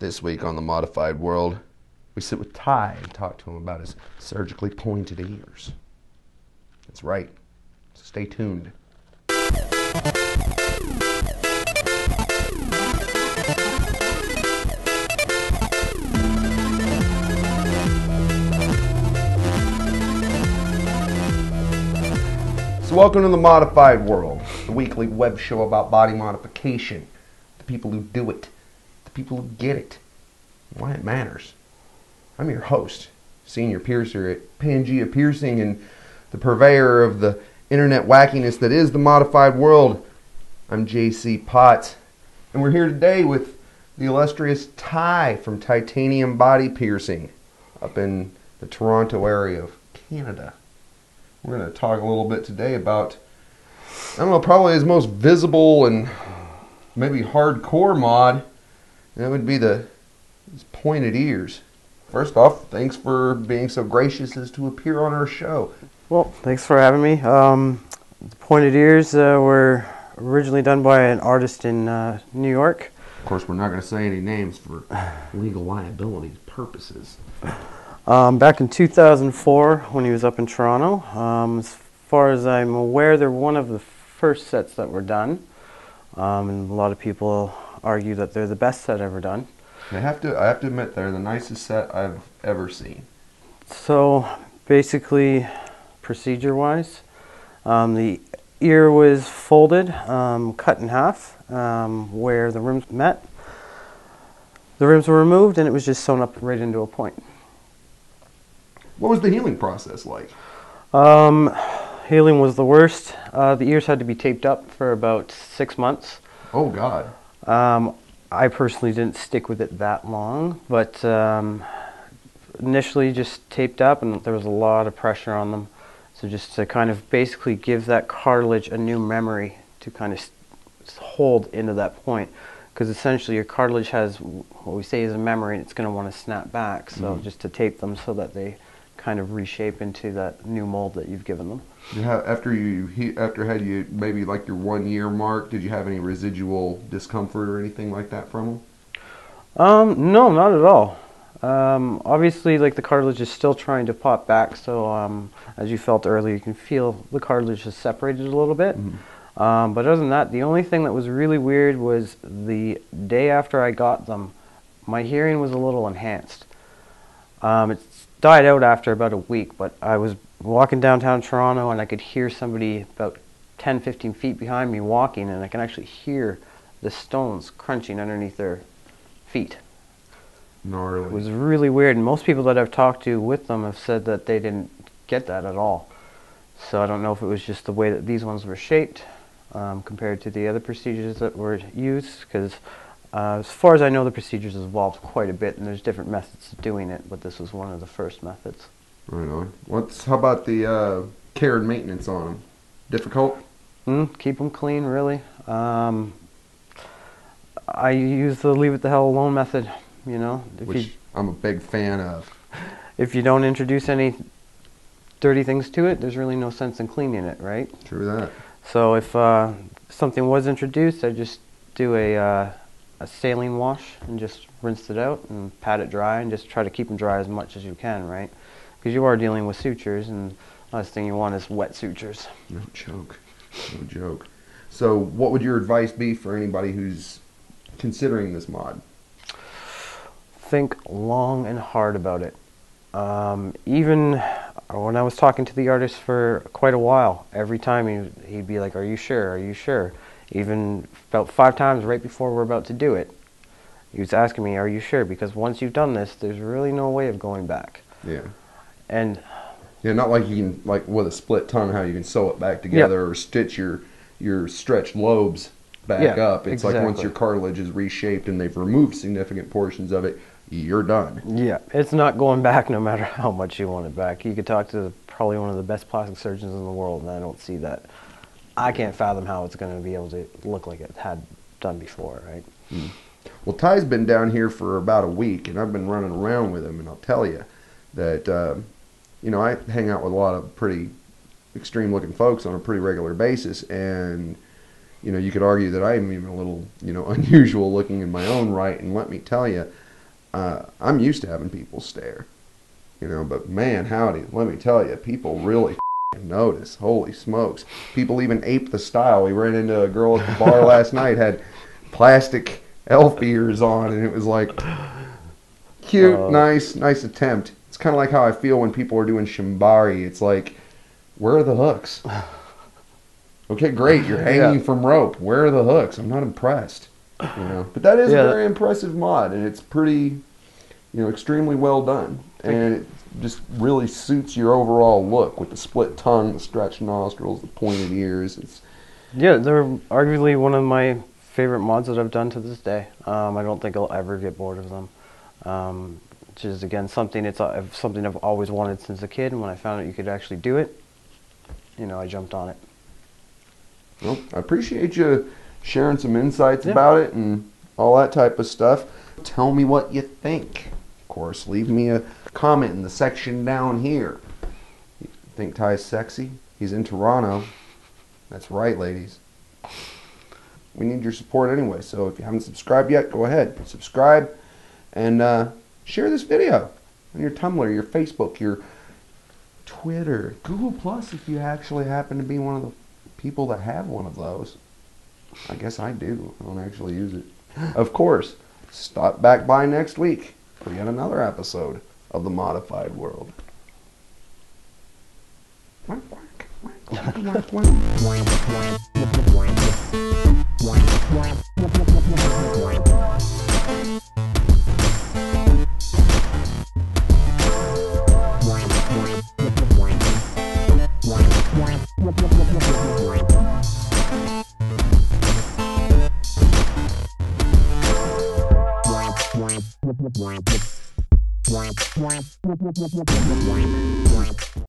This week on The Modified World, we sit with Ty and talk to him about his surgically pointed ears. That's right. So stay tuned. So welcome to The Modified World, the weekly web show about body modification, the people who do it, the people who get it, and why it matters. I'm your host, senior piercer at Pangea Piercing and the purveyor of the internet wackiness that is The Modified World. I'm JC Potts, and we're here today with the illustrious Ty from Titanium Body Piercing up in the Toronto area of Canada. We're going to talk a little bit today about, I don't know, probably his most visible and maybe hardcore mod, and that would be his pointed ears. First off, thanks for being so gracious as to appear on our show. Well, thanks for having me. The pointed ears were originally done by an artist in New York. Of course, we're not going to say any names for legal liability purposes. Back in 2004, when he was up in Toronto, as far as I'm aware, they're one of the first sets that were done, and a lot of people argue that they're the best set ever done. I have to admit, they're the nicest set I've ever seen. So, basically, procedure-wise, the ear was folded, cut in half, where the rims met. The rims were removed, and it was just sewn up right into a point. What was the healing process like? Healing was the worst. The ears had to be taped up for about 6 months. Oh, God. I personally didn't stick with it that long, but initially just taped up, and there was a lot of pressure on them. So just to kind of basically give that cartilage a new memory to kind of hold into that point. Because essentially your cartilage has what we say is a memory, and it's going to want to snap back. So just to tape them so that they kind of reshape into that new mold that you've given them. After had you maybe like your 1 year mark, did you have any residual discomfort or anything like that from them? No, not at all. Obviously, like, the cartilage is still trying to pop back, so as you felt earlier, you can feel the cartilage is separated a little bit. But other than that, the only thing that was really weird was the day after I got them, my hearing was a little enhanced. It died out after about a week, but I was walking downtown Toronto and I could hear somebody about 10-15 feet behind me walking, and I can actually hear the stones crunching underneath their feet. Gnarly. It was really weird, and most people that I've talked to with them have said that they didn't get that at all. So I don't know if it was just the way that these ones were shaped compared to the other procedures that were used, because as far as I know, the procedures have evolved quite a bit, and there's different methods of doing it, but this was one of the first methods. Right on. How about the care and maintenance on them? Difficult? Keep them clean, really. I use the leave it the hell alone method, you know. Which I'm a big fan of. If you don't introduce any dirty things to it, there's really no sense in cleaning it, right? True that. So if something was introduced, I just do a saline wash and just rinse it out and pat it dry, and just try to keep them dry as much as you can, right? Because you are dealing with sutures, and the last thing you want is wet sutures. No joke. No joke. So what would your advice be for anybody who's considering this mod? Think long and hard about it. Even when I was talking to the artist for quite a while, every time he'd be like, "Are you sure? Are you sure?" Even about 5 times right before we're about to do it, he was asking me, "Are you sure?" Because once you've done this, there's really no way of going back. Yeah. And yeah, not like you can, like with a split tongue, how you can sew it back together or stitch your stretched lobes back up. It's exactly. like once your cartilage is reshaped and they've removed significant portions of it, you're done. Yeah, it's not going back no matter how much you want it back. You could talk to probably one of the best plastic surgeons in the world, and I don't see that. I can't fathom how it's going to be able to look like it had done before, right? Well, Ty's been down here for about a week, and I've been running around with him, and I'll tell you that, you know, I hang out with a lot of pretty extreme-looking folks on a pretty regular basis, and, you know, you could argue that I am even a little, you know, unusual looking in my own right, and let me tell you, I'm used to having people stare, you know, but man, howdy, let me tell you, people really notice. Holy smokes. People even ape the style. We ran into a girl at the bar last night, had plastic elf ears on, and it was like, cute, nice attempt. It's kind of like how I feel when people are doing shibari. It's like, where are the hooks? Okay, great, you're hanging from rope. Where are the hooks? I'm not impressed. You know, but that is a very impressive mod, and it's pretty, you know, extremely well done, and it just really suits your overall look with the split tongue, the stretched nostrils, the pointed ears. It's they're arguably one of my favorite mods that I've done to this day. I don't think I'll ever get bored of them. Which is again something I've always wanted since a kid, and when I found out you could actually do it, you know, I jumped on it. Well, I appreciate you sharing some insights about it and all that type of stuff. Tell me what you think. Of course, leave me a comment in the section down here. You think Ty's sexy? He's in Toronto. That's right, ladies. We need your support anyway, so if you haven't subscribed yet, go ahead. Subscribe and share this video on your Tumblr, your Facebook, your Twitter, Google Plus if you actually happen to be one of the people that have one of those. I guess I do. I don't actually use it. Of course, stop back by next week for yet another episode of The Modified World.